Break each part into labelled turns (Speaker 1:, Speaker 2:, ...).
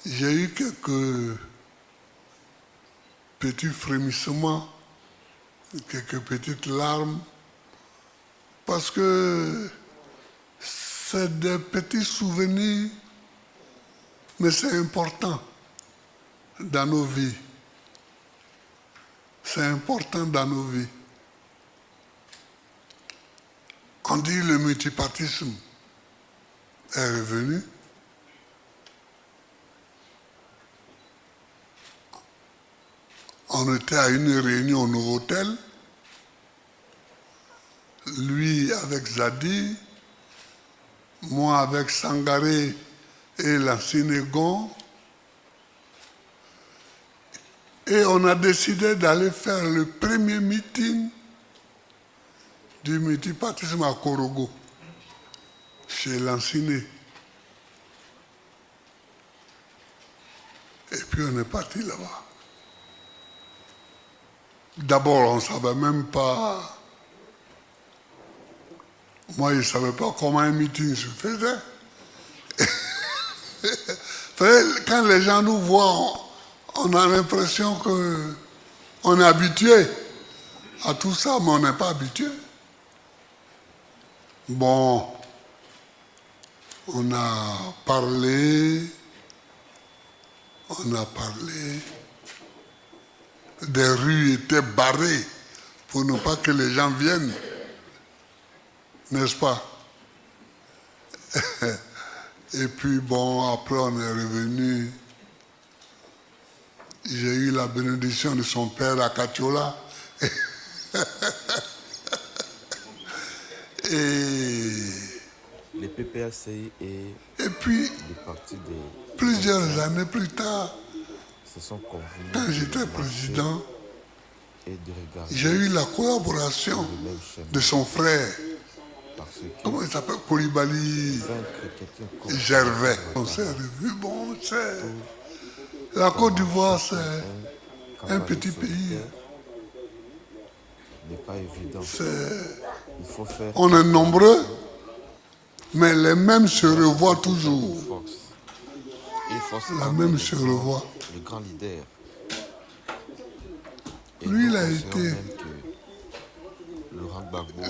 Speaker 1: j'ai eu quelques petits frémissements, quelques petites larmes, parce que c'est des petits souvenirs, mais c'est important dans nos vies. C'est important dans nos vies. On dit le multipartisme est revenu. On était à une réunion au Novotel, lui avec Zadi, moi avec Sangaré et la Sénégon. Et on a décidé d'aller faire le premier meeting du multipartisme à Korogo, chez Lanciné. Et puis on est parti là-bas. D'abord, on ne savait même pas. Moi, je ne savais pas comment un meeting se faisait. Quand les gens nous voient, on a l'impression qu'on est habitué à tout ça, mais on n'est pas habitué. Bon, on a parlé, des rues étaient barrées pour ne pas que les gens viennent, n'est-ce pas? Et puis bon, après on est revenu. J'ai eu la bénédiction de son père à Katiola.
Speaker 2: Les PPACI
Speaker 1: et puis, plusieurs années plus tard, quand j'étais président, j'ai eu la collaboration de son frère. Comment il s'appelle? Koulibaly Gervais. On s'est revus. Bon, la Côte d'Ivoire, c'est un petit pays. On est nombreux, mais les mêmes se revoient toujours. La même se revoit. Lui, il a été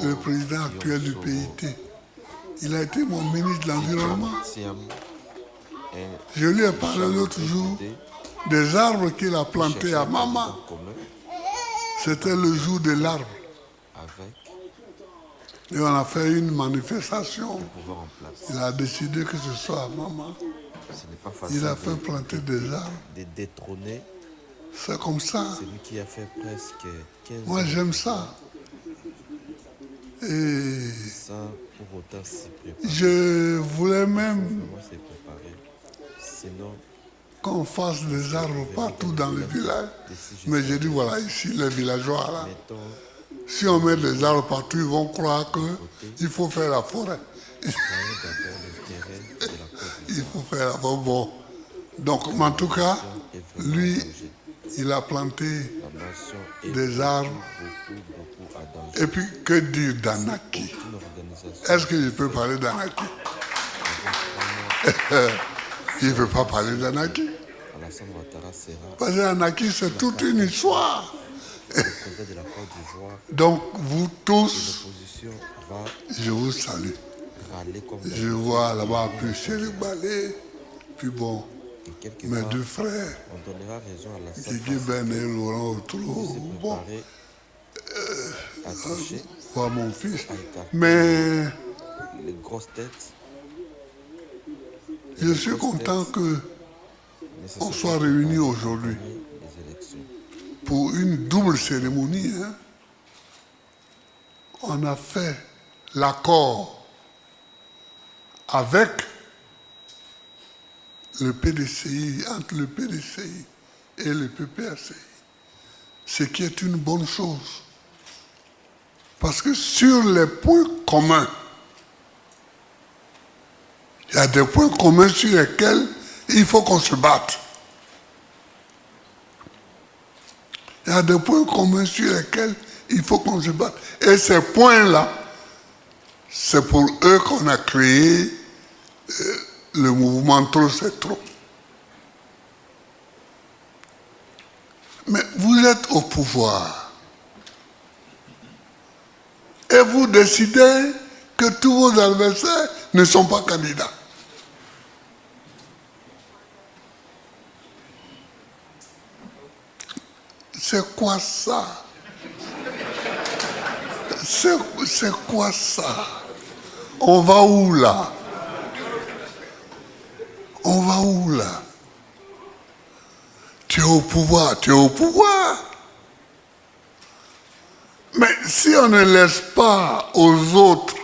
Speaker 1: le président actuel du PIT. Il a été mon ministre de l'Environnement. Je lui ai parlé l'autre jour des arbres qu'il a plantés à Mama. C'était le jour de l'arbre. Et on a fait une manifestation. Il a décidé que ce soit à Mama. Il a fait planter des arbres. C'est comme ça. Moi, j'aime ça. Et je voulais même qu'on fasse des arbres partout dans le village. Mais j'ai dit, voilà, ici, les villageois, là, si on met des arbres partout, ils vont croire qu'il faut faire la forêt. Il faut faire la forêt. Bon. Donc, en tout cas, lui, il a planté des arbres. Et puis, que dire d'Anaki? Est-ce que je peux parler d'Anaki? Je ne peux pas parler d'Anaki. Parce qu'Anaki, c'est toute une histoire. Donc, vous tous, je vous salue. Je vois là-bas Michel Ballet, puis bon, mes deux frères, Didier Ben et Laurent Outreau, bon, voir mon fils. Mais je suis content qu'on soit réunis aujourd'hui pour une double cérémonie. Hein. On a fait l'accord avec le PDCI, entre le PDCI et le PPACI, ce qui est une bonne chose. Parce que sur les points communs, il y a des points communs sur lesquels il faut qu'on se batte. Il y a des points communs sur lesquels il faut qu'on se batte. Et ces points-là, c'est pour eux qu'on a créé le mouvement trop, c'est trop. Mais vous êtes au pouvoir. Et vous décidez que tous vos adversaires ne sont pas candidats. C'est quoi ça? C'est quoi ça? On va où là? On va où là? Tu es au pouvoir, tu es au pouvoir. Mais si on ne laisse pas aux autres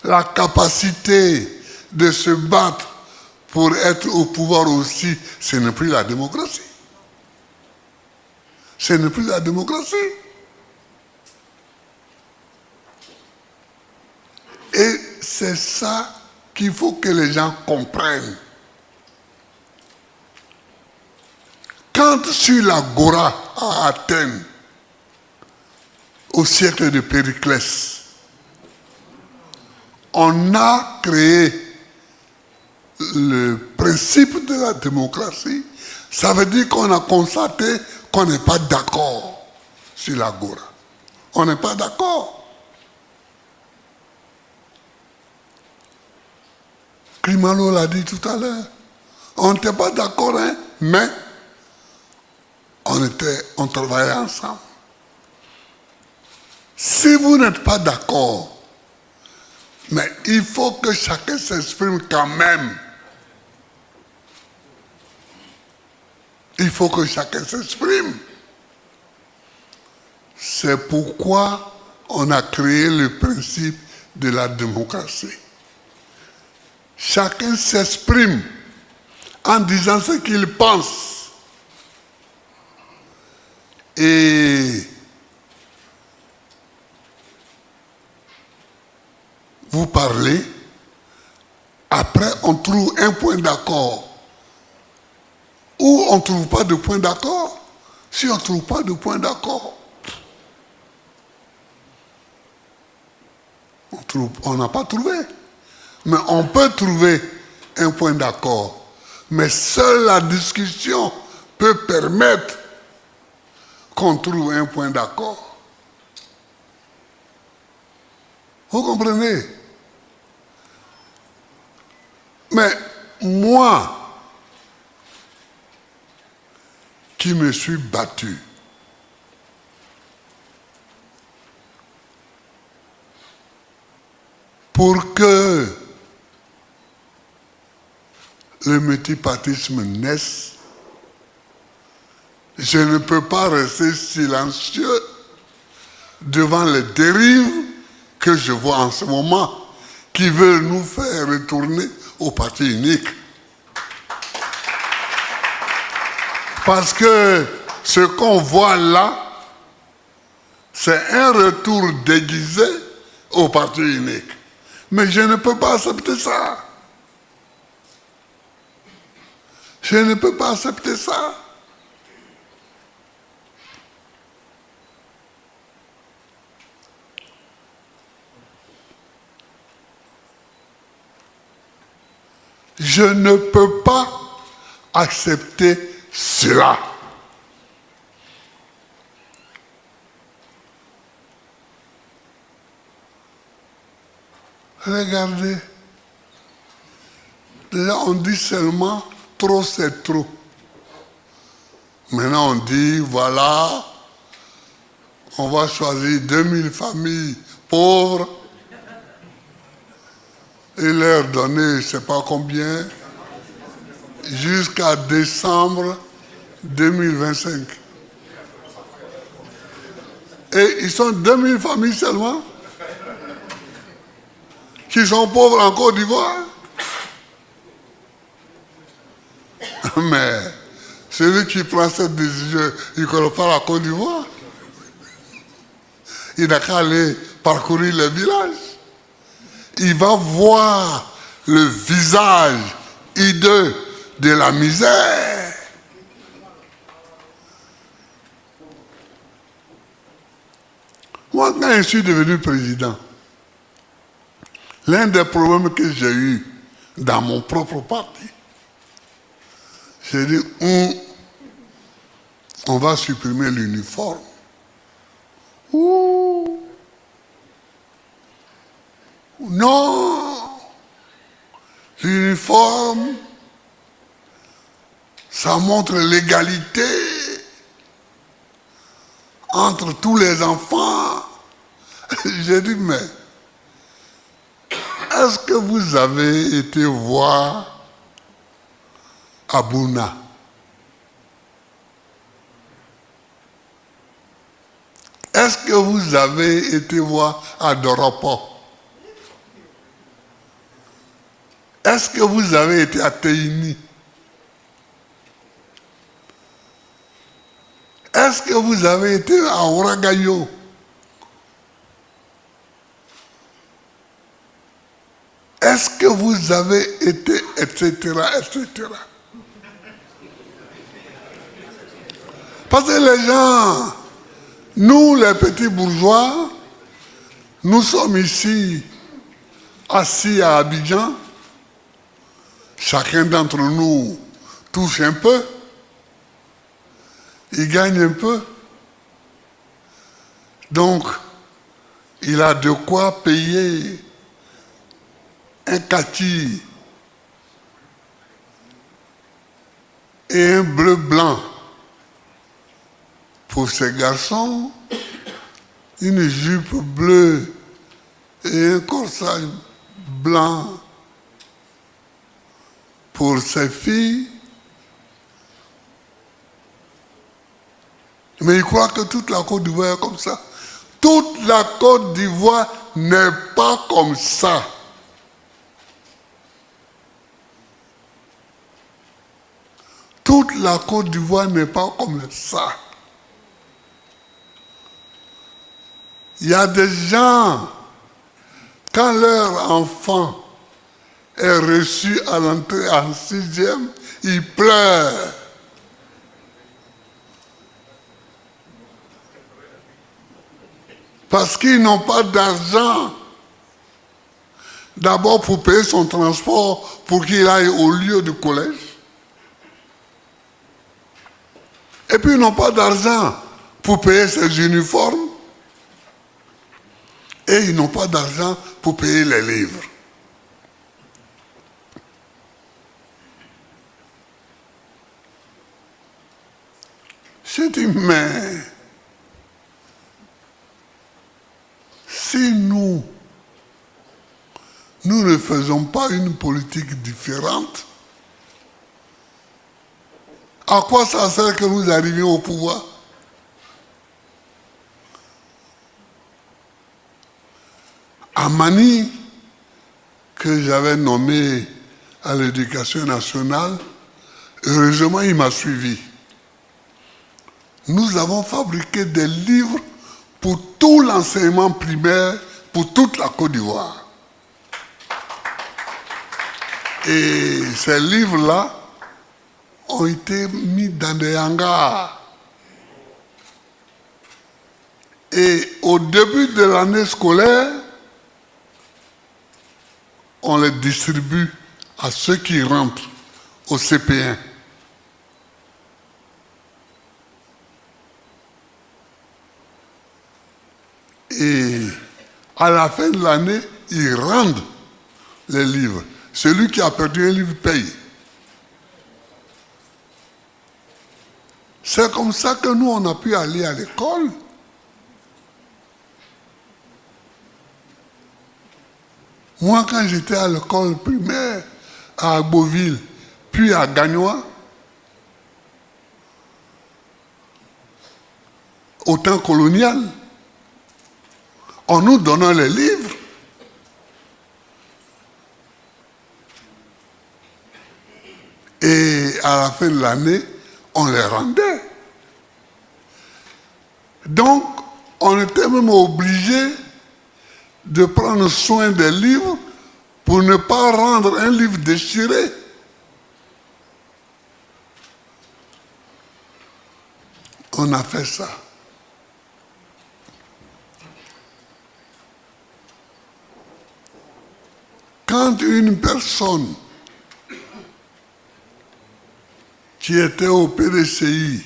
Speaker 1: la capacité de se battre pour être au pouvoir aussi, ce n'est plus la démocratie. Ce n'est plus la démocratie. Et c'est ça qu'il faut que les gens comprennent. Quand sur l'agora à Athènes, au siècle de Périclès, on a créé le principe de la démocratie, ça veut dire qu'on a constaté qu'on n'est pas d'accord sur l'agora. On n'est pas d'accord. Klimalo l'a dit tout à l'heure. On n'était pas d'accord, hein, mais on travaillait ensemble. Si vous n'êtes pas d'accord, mais il faut que chacun s'exprime quand même. Il faut que chacun s'exprime. C'est pourquoi on a créé le principe de la démocratie. Chacun s'exprime en disant ce qu'il pense. Et vous parlez, après on trouve un point d'accord. Ou on ne trouve pas de point d'accord. Si on ne trouve pas de point d'accord, on n'a pas trouvé. Mais on peut trouver un point d'accord. Mais seule la discussion peut permettre qu'on trouve un point d'accord. Vous comprenez? Mais moi, qui me suis battu pour que le multipartisme naisse, je ne peux pas rester silencieux devant les dérives que je vois en ce moment, qui veulent nous faire retourner au parti unique. Parce que ce qu'on voit là, c'est un retour déguisé au parti unique. Mais je ne peux pas accepter ça. Je ne peux pas accepter ça. Je ne peux pas accepter cela. Regardez. Déjà, on dit seulement trop, c'est trop. Maintenant, on dit, voilà, on va choisir 2000 familles pauvres et leur donner, je ne sais pas combien, jusqu'à décembre 2025. Et ils sont 2000 familles seulement qui sont pauvres en Côte d'Ivoire. Mais celui qui prend cette décision, il ne connaît pas la Côte d'Ivoire. Il n'a qu'à aller parcourir les villages. Il va voir le visage hideux de la misère. Moi, quand je suis devenu président, l'un des problèmes que j'ai eu dans mon propre parti. J'ai dit, on va supprimer l'uniforme. Ouh! Non! L'uniforme, ça montre l'égalité entre tous les enfants. J'ai dit, mais est-ce que vous avez été voir Abouna? Est-ce que vous avez été voir Adoropo? Est-ce que vous avez été à Teini? Est-ce que vous avez été à Oragayo? Est-ce que vous avez été, etc., etc. Parce que les gens, nous les petits bourgeois, nous sommes ici, assis à Abidjan, chacun d'entre nous touche un peu, il gagne un peu, donc il a de quoi payer un kaki et un bleu blanc pour ses garçons, une jupe bleue et un corsage blanc pour ses filles. Mais il croit que toute la Côte d'Ivoire est comme ça. Toute la Côte d'Ivoire n'est pas comme ça. Toute la Côte d'Ivoire n'est pas comme ça. Il y a des gens, quand leur enfant est reçu à l'entrée en 6e, ils pleurent. Parce qu'ils n'ont pas d'argent. D'abord pour payer son transport pour qu'il aille au lieu du collège. Et puis ils n'ont pas d'argent pour payer ses uniformes. Et ils n'ont pas d'argent pour payer les livres. J'ai dit, mais si nous ne faisons pas une politique différente, à quoi ça sert que nous arrivions au pouvoir? Amani, que j'avais nommé à l'éducation nationale, heureusement il m'a suivi. Nous avons fabriqué des livres pour tout l'enseignement primaire, pour toute la Côte d'Ivoire. Et ces livres-là ont été mis dans des hangars. Et au début de l'année scolaire, on les distribue à ceux qui rentrent au CP1. Et à la fin de l'année, ils rendent les livres. Celui qui a perdu un livre paye. C'est comme ça que nous, on a pu aller à l'école. Moi, quand j'étais à l'école primaire, à Beauville, puis à Gagnois, au temps colonial, on nous donnait les livres. Et à la fin de l'année, on les rendait. Donc, on était même obligé de prendre soin des livres pour ne pas rendre un livre déchiré. On a fait ça. Quand une personne qui était au PDCI,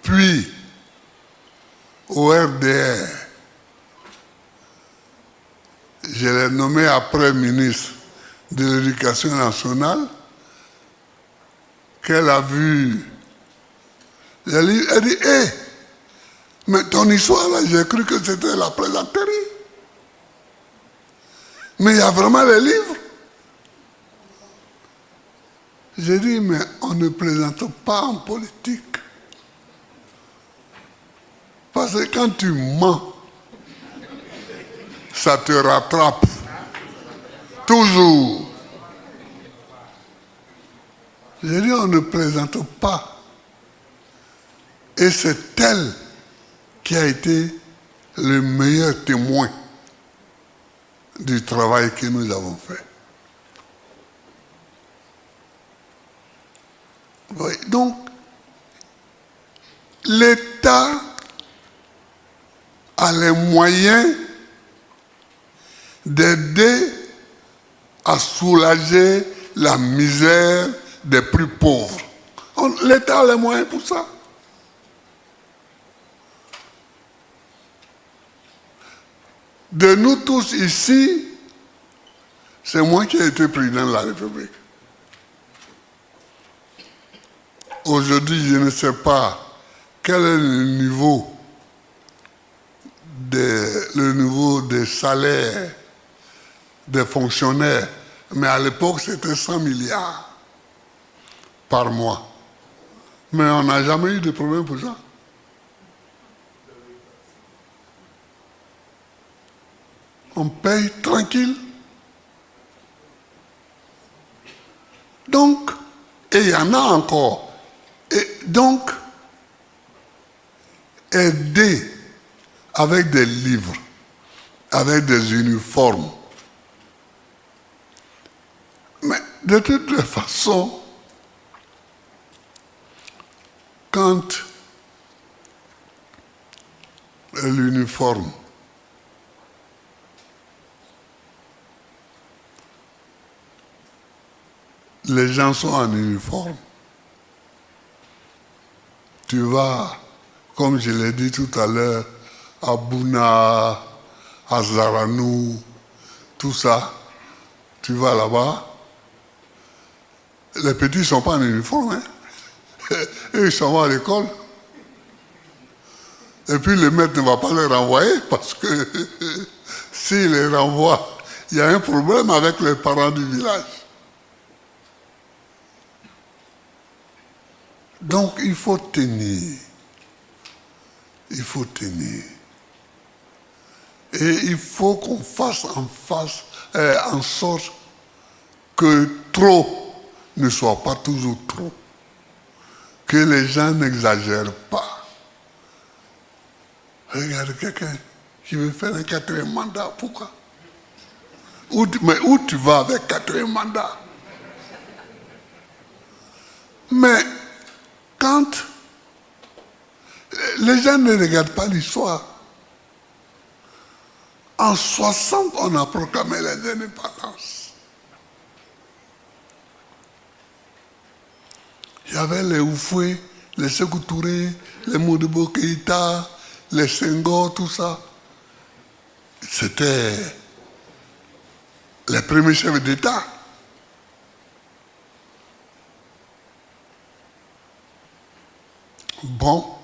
Speaker 1: puis au RDR, je l'ai nommé après ministre de l'Éducation nationale, qu'elle a vu les livres, elle dit, hé, mais ton histoire là, j'ai cru que c'était la plaisanterie. Mais il y a vraiment les livres. J'ai dit, mais on ne plaisante pas en politique. Parce que quand tu mens, ça te rattrape. Toujours. J'ai dit, on ne plaisante pas. Et c'est elle qui a été le meilleur témoin du travail que nous avons fait. Oui, donc, l'État a les moyens d'aider à soulager la misère des plus pauvres. L'État a les moyens pour ça. De nous tous ici, c'est moi qui ai été président de la République. Aujourd'hui, je ne sais pas quel est le niveau des salaires des fonctionnaires, mais à l'époque, c'était 100 milliards par mois. Mais on n'a jamais eu de problème pour ça. On paye tranquille. Donc, et il y en a encore. Et donc, aider avec des livres, avec des uniformes. Mais de toutes les façons, quand l'uniforme les gens sont en uniforme, tu vas, comme je l'ai dit tout à l'heure, à Bouna, à Zaranou, tout ça, tu vas là-bas, les petits ne sont pas en uniforme, hein? Et ils s'en vont à l'école. Et puis le maître ne va pas les renvoyer parce que s'il les renvoie, il y a un problème avec les parents du village. Donc il faut tenir. Il faut tenir. Et il faut qu'on fasse en sorte que trop ne soit pas toujours trop. Que les gens n'exagèrent pas. Regarde quelqu'un qui veut faire un 4e mandat, pourquoi? Mais où tu vas avec 4e mandat? Mais quand les gens ne regardent pas l'histoire, en 60, on a proclamé l'indépendance. Il y avait les Oufoué, les Sékou Touré, les Modibo Keïta, les Senghor, tout ça. C'était les premiers chefs d'État. Bon.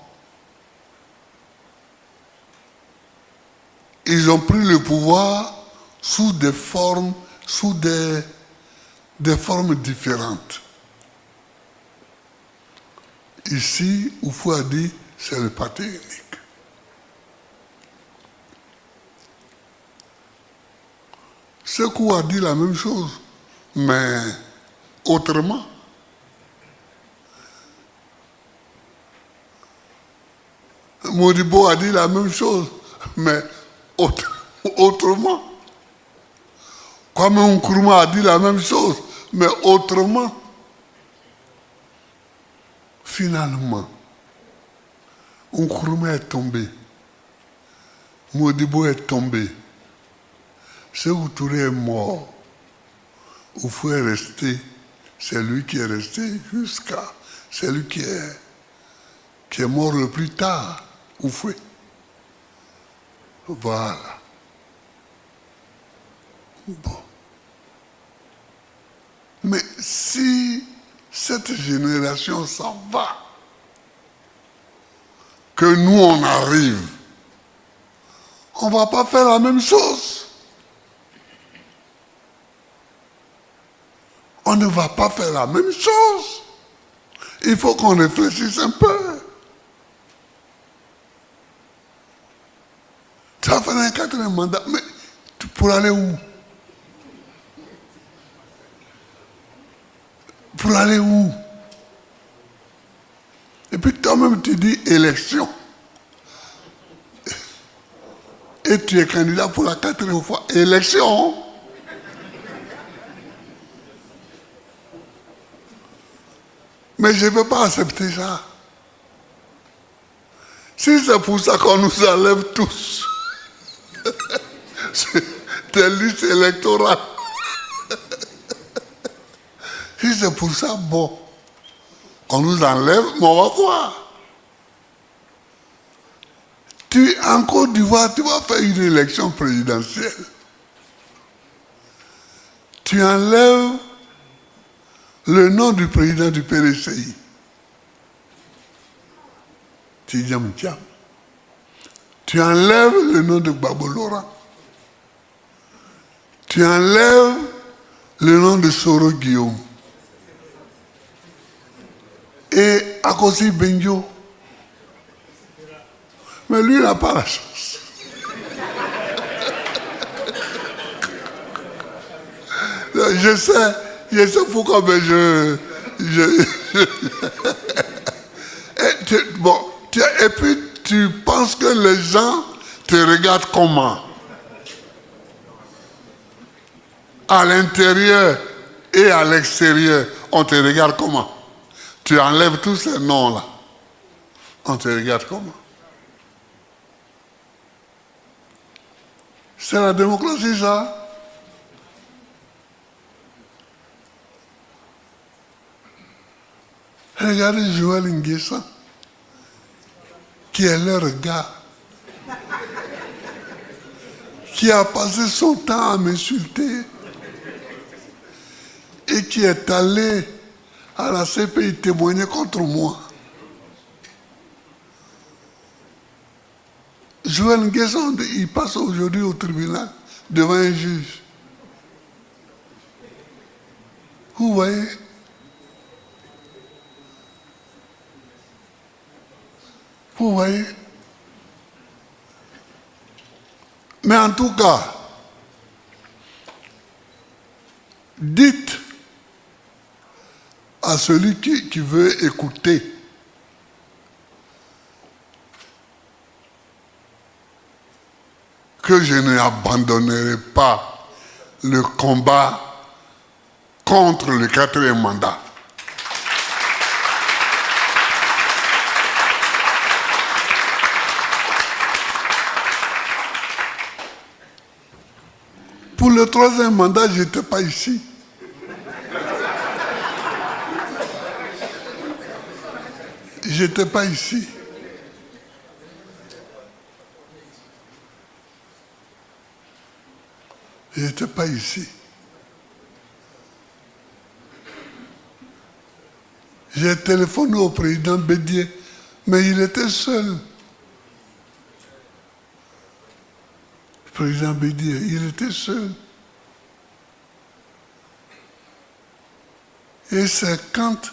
Speaker 1: Ils ont pris le pouvoir sous des formes, des formes différentes. Ici, Oufou a dit, c'est le parti unique. Sékou a dit la même chose, mais autrement. Modibo a dit la même chose, mais autrement. Kwame Nkrumah a dit la même chose, mais autrement. Finalement, Nkrumah est tombé. Modibo est tombé. Sékou Touré est mort. Oufou est resté c'est lui qui est resté jusqu'à... C'est lui qui est mort le plus tard, au fouet. Voilà. Bon. Mais si cette génération s'en va, que nous on arrive, on ne va pas faire la même chose. On ne va pas faire la même chose. Il faut qu'on réfléchisse un peu. Tu vas faire un 4e mandat, mais pour aller où? Pour aller où? Et puis toi-même tu dis élection. Et tu es candidat pour la 4e fois. Élection. Mais je ne peux pas accepter ça. Si c'est pour ça qu'on nous enlève tous des listes électorales, si c'est pour ça, bon, on nous enlève, mais on va voir. En Côte d'Ivoire, tu vas faire une élection présidentielle. Tu enlèves le nom du président du PDCI. Tidjam Thiam. Tu enlèves le nom de Gbagbo Laurent. Tu enlèves le nom de Soro Guillaume. Et Akosi Benjo. Mais lui, il n'a pas la chance. Je sais pourquoi, mais et puis tu penses que les gens te regardent comment? À l'intérieur et à l'extérieur, on te regarde comment? Tu enlèves tous ces noms-là. On te regarde comment? C'est la démocratie, ça. Regardez Joël Nguessan, qui est leur gars, qui a passé son temps à m'insulter et qui est allé à la CPI témoigner contre moi. Joël Nguessan, il passe aujourd'hui au tribunal devant un juge. Vous voyez? Vous voyez? Mais en tout cas, dites à celui qui veut écouter que je n'abandonnerai pas le combat contre le 4e mandat. Pour le 3e mandat, je n'étais pas ici. Je n'étais pas ici. Je n'étais pas ici. J'ai téléphoné au président Bédier, mais il était seul. Le président Bédier, il était seul. Et c'est quand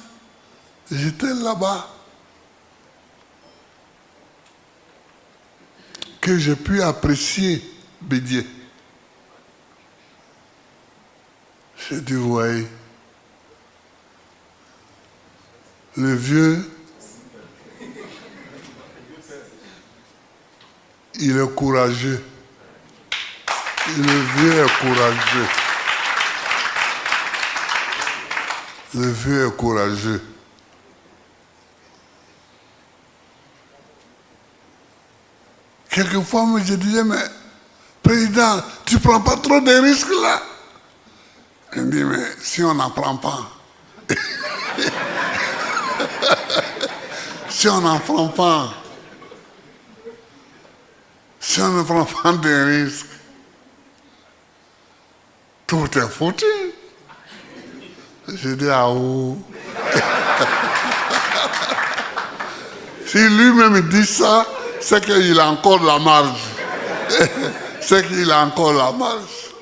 Speaker 1: j'étais là-bas que j'ai pu apprécier Bédier. J'ai dit, vous voyez, le vieux, il est courageux. Le vieux est courageux. Le vieux est courageux. Quelquefois, je disais, mais président, tu ne prends pas trop de risques là? Il me dit, mais si on n'en prend pas, Si on n'en prend pas, si on ne prend pas des risques, tout est foutu. Je dis à où? Si lui-même dit ça, c'est qu'il a encore la marge. C'est qu'il a encore la marge.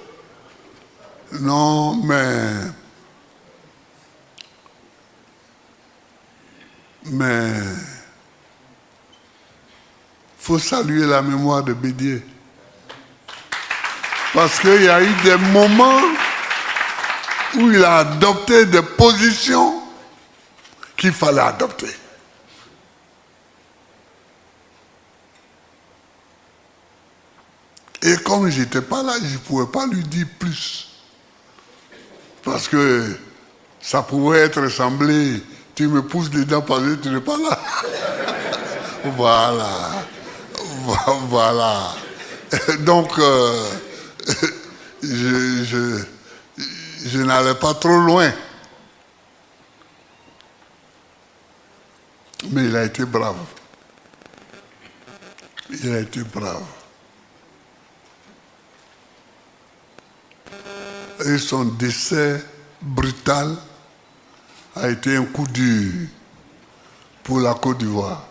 Speaker 1: Non, mais faut saluer la mémoire de Bédier. Parce qu'il y a eu des moments où il a adopté des positions qu'il fallait adopter. Et comme je n'étais pas là, je ne pouvais pas lui dire plus. Parce que ça pouvait être semblé, tu me pousses dedans parce que tu n'es pas là. Voilà. Voilà. Donc, je n'allais pas trop loin. Mais il a été brave. Il a été brave. Et son décès brutal a été un coup dur pour la Côte d'Ivoire.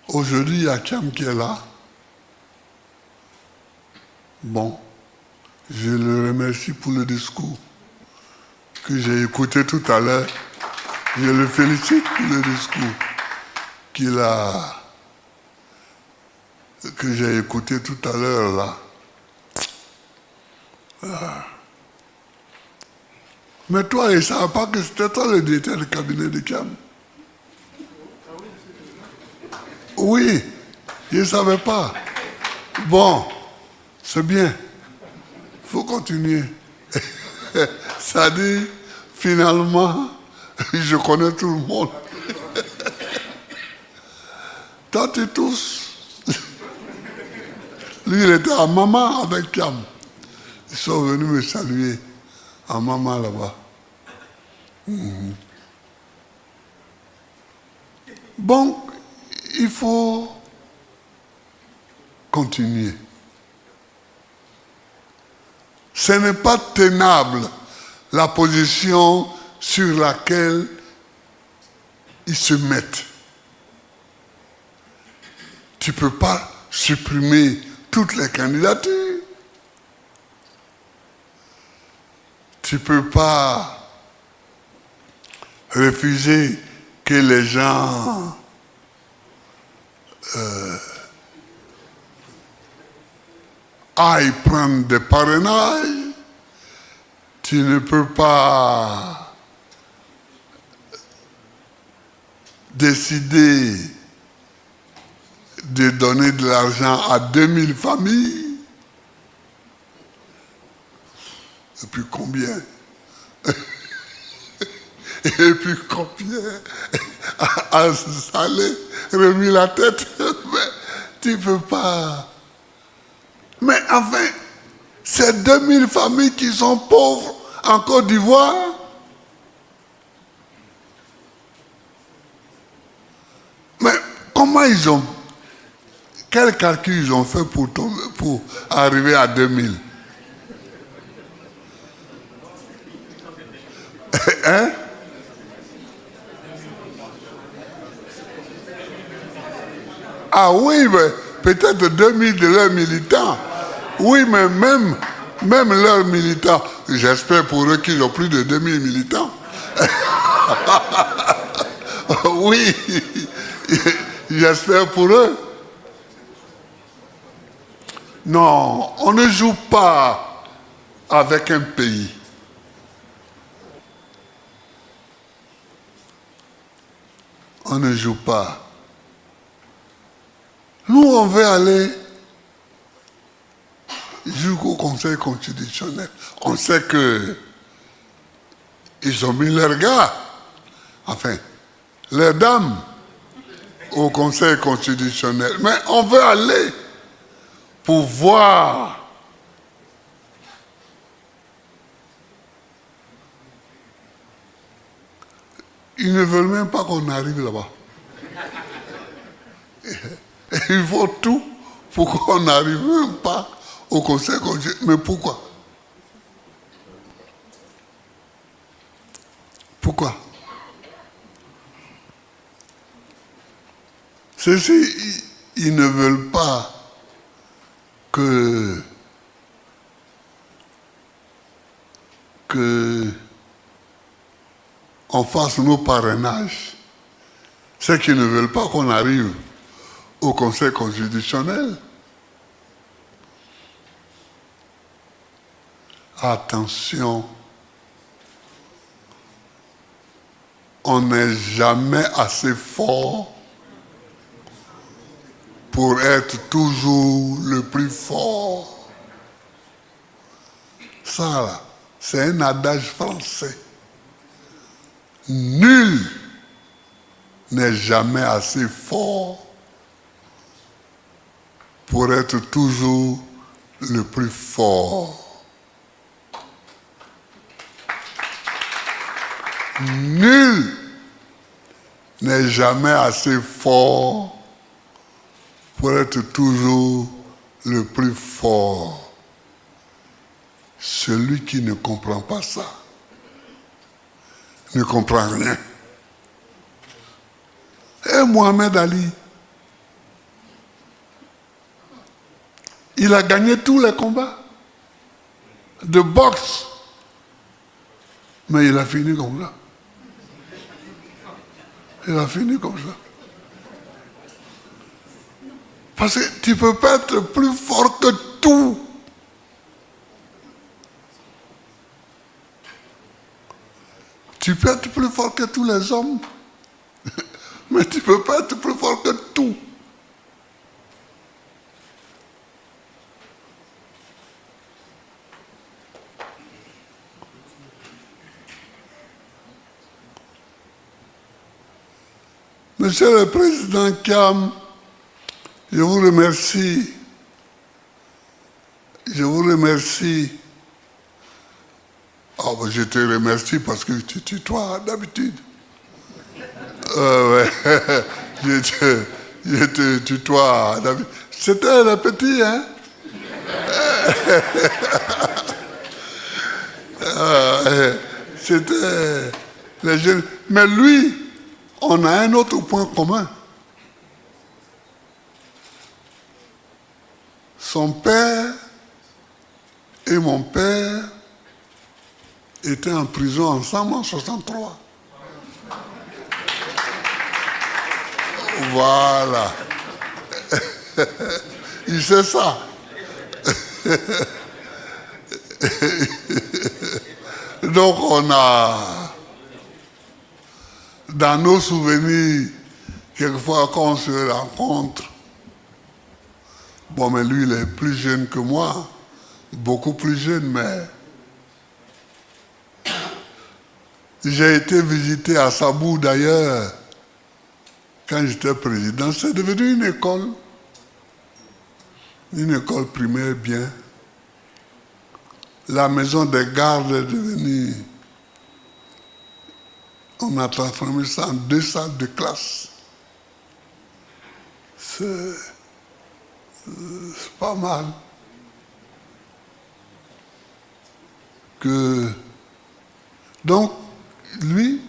Speaker 1: Aujourd'hui, il y a Thiam qui est là. Bon, je le remercie pour le discours que j'ai écouté tout à l'heure. Je le félicite pour le discours que j'ai écouté tout à l'heure là. Mais toi, il ne savait pas que c'était toi le directeur du cabinet de Thiam. Oui, je ne savais pas. Bon, c'est bien. Il faut continuer. Ça dit, finalement, je connais tout le monde. Toi, tu tous. Lui, il était à Maman avec Thiam. Ils sont venus me saluer à Maman là-bas. Bon, il faut continuer. Ce n'est pas tenable la position sur laquelle ils se mettent. Tu ne peux pas supprimer toutes les candidatures. Tu ne peux pas refuser que les gens aillent prendre des parrainages. Tu ne peux pas décider de donner de l'argent à 2000 familles. Et puis combien? Et puis combien a salé, remis la tête? Mais tu ne peux pas. Mais enfin, ces 2000 familles qui sont pauvres en Côte d'Ivoire, mais comment ils ont, quel calcul ils ont fait pour arriver à 2000? Hein? Ah oui, mais peut-être 2000 de leurs militants. Oui, mais même leurs militants, j'espère pour eux qu'ils ont plus de 2000 militants. Oui, j'espère pour eux. Non, on ne joue pas avec un pays. On ne joue pas. Nous, on veut aller jusqu'au Conseil constitutionnel. On sait que ils ont mis leurs gars, enfin, leurs dames, au Conseil constitutionnel. Mais on veut aller pour voir ils ne veulent même pas qu'on arrive là-bas. Il faut tout pour qu'on n'arrive même pas au conseil constitutionnel. Mais pourquoi? Pourquoi? Ceux-ci, ils ne veulent pas que on fasse nos parrainages. C'est qu'ils ne veulent pas qu'on arrive au Conseil constitutionnel. Attention, on n'est jamais assez fort pour être toujours le plus fort. Ça, là, c'est un adage français. Nul n'est jamais assez fort pour être toujours le plus fort. Nul n'est jamais assez fort pour être toujours le plus fort. Celui qui ne comprend pas ça ne comprend rien. Et Mohamed Ali, il a gagné tous les combats de boxe, mais il a fini comme ça. Il a fini comme ça. Parce que tu ne peux pas être plus fort que tout. Tu peux être plus fort que tous les hommes, mais tu ne peux pas être plus fort que tout. Monsieur le Président Kiam, je vous remercie. Je vous remercie. Oh, ben je te remercie parce que tu tutoies d'habitude. Ouais. Je te tutoie d'habitude. C'était le petit, hein? C'était les jeunes. Mais lui, on a un autre point commun. Son père et mon père étaient en prison ensemble en 1963. Voilà. Il sait ça. Donc on a, dans nos souvenirs, quelquefois quand on se rencontre, bon, mais lui, il est plus jeune que moi, beaucoup plus jeune, mais j'ai été visiter à Sabou d'ailleurs, quand j'étais président. C'est devenu une école primaire bien. La maison des gardes est devenue, on a transformé ça en 2 salles de classe. C'est pas mal. Donc, lui,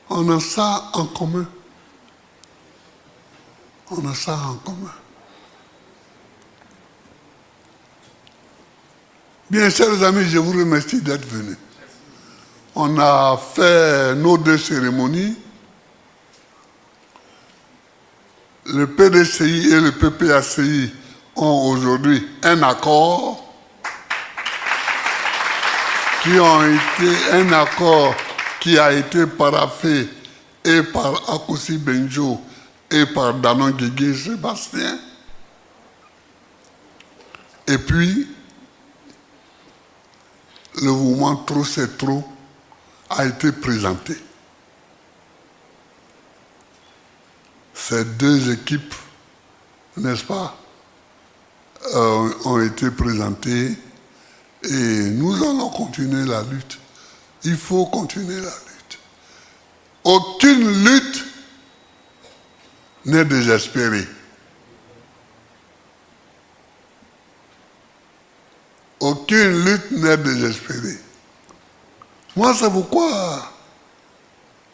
Speaker 1: on a ça en commun. On a ça en commun. Bien, chers amis, je vous remercie d'être venus. On a fait nos 2 cérémonies. Le PDCI et le PPACI ont aujourd'hui un accord qui a été paraphé et par Akossi Benjo et par Danon Guégué Sébastien. Et puis, le mouvement Trop c'est trop a été présenté. Ces 2 équipes, n'est-ce pas, ont été présentées et nous allons continuer la lutte. Il faut continuer la lutte. aucune lutte n'est désespérée. Aucune lutte n'est désespérée. Moi, c'est pourquoi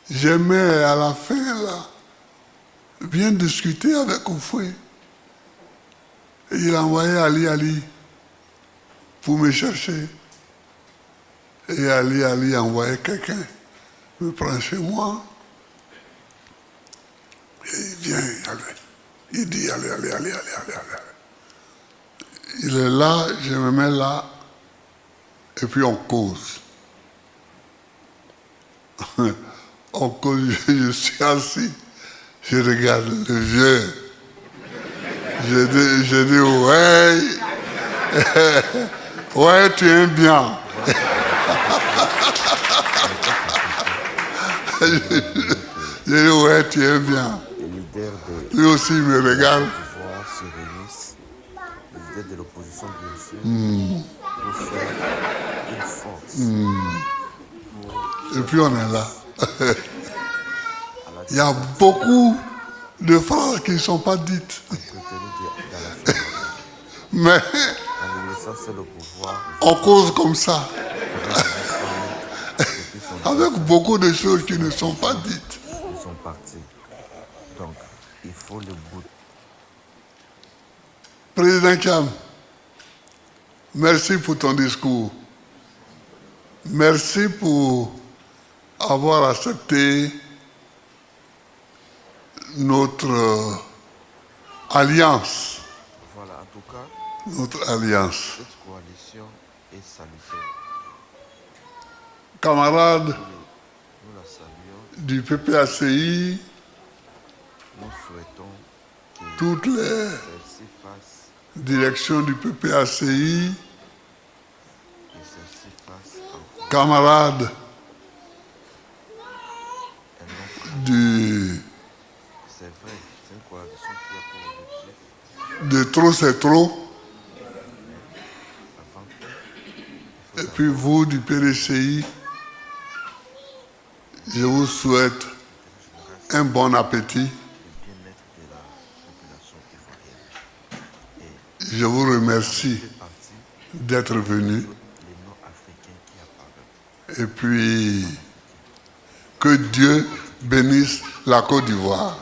Speaker 1: j'aimais à la fin, là, bien discuter avec Oufoué. Et il a envoyé Ali pour me chercher. Et Ali a envoyé quelqu'un me prend chez moi. Et il vient, allez. Il dit, allez. Il est là, je me mets là, et puis on cause. On cause, je suis assis, je regarde le vieux. Je dis, ouais, tu aimes bien. Je dis, ouais, tu aimes bien. Lui aussi il me regarde.
Speaker 2: Les leaders de l'opposition, bien sûr, pour faire une force.
Speaker 1: Et puis on est là. Il y a beaucoup de phrases qui ne sont pas dites. Mais on cause comme ça. Avec beaucoup de choses qui ne sont pas dites.
Speaker 2: Ils sont partis. Donc, il faut le bout.
Speaker 1: Président Cham, merci pour ton discours. Merci pour avoir accepté notre alliance.
Speaker 2: Voilà, en tout cas,
Speaker 1: notre alliance.
Speaker 2: Cette coalition est salutaire.
Speaker 1: Camarades
Speaker 2: Nous la saluons.
Speaker 1: du PPACI,
Speaker 2: Nous souhaitons que
Speaker 1: toutes les
Speaker 2: celle-ci fasse,
Speaker 1: directions du PPACI,
Speaker 2: que celle-ci fasse encore
Speaker 1: camarades
Speaker 2: un autre.
Speaker 1: du
Speaker 2: C'est vrai, c'est une coalition qui a pour objectif,
Speaker 1: de trop c'est trop,
Speaker 2: avant tout,
Speaker 1: et puis vous du PDCI, je vous souhaite un bon appétit.
Speaker 2: le bien-être de la population ivoirienne. Et
Speaker 1: Je vous remercie
Speaker 2: fait partie
Speaker 1: d'être venu.
Speaker 2: les non-africains qui apparaissent.
Speaker 1: Et puis, que Dieu bénisse la Côte d'Ivoire.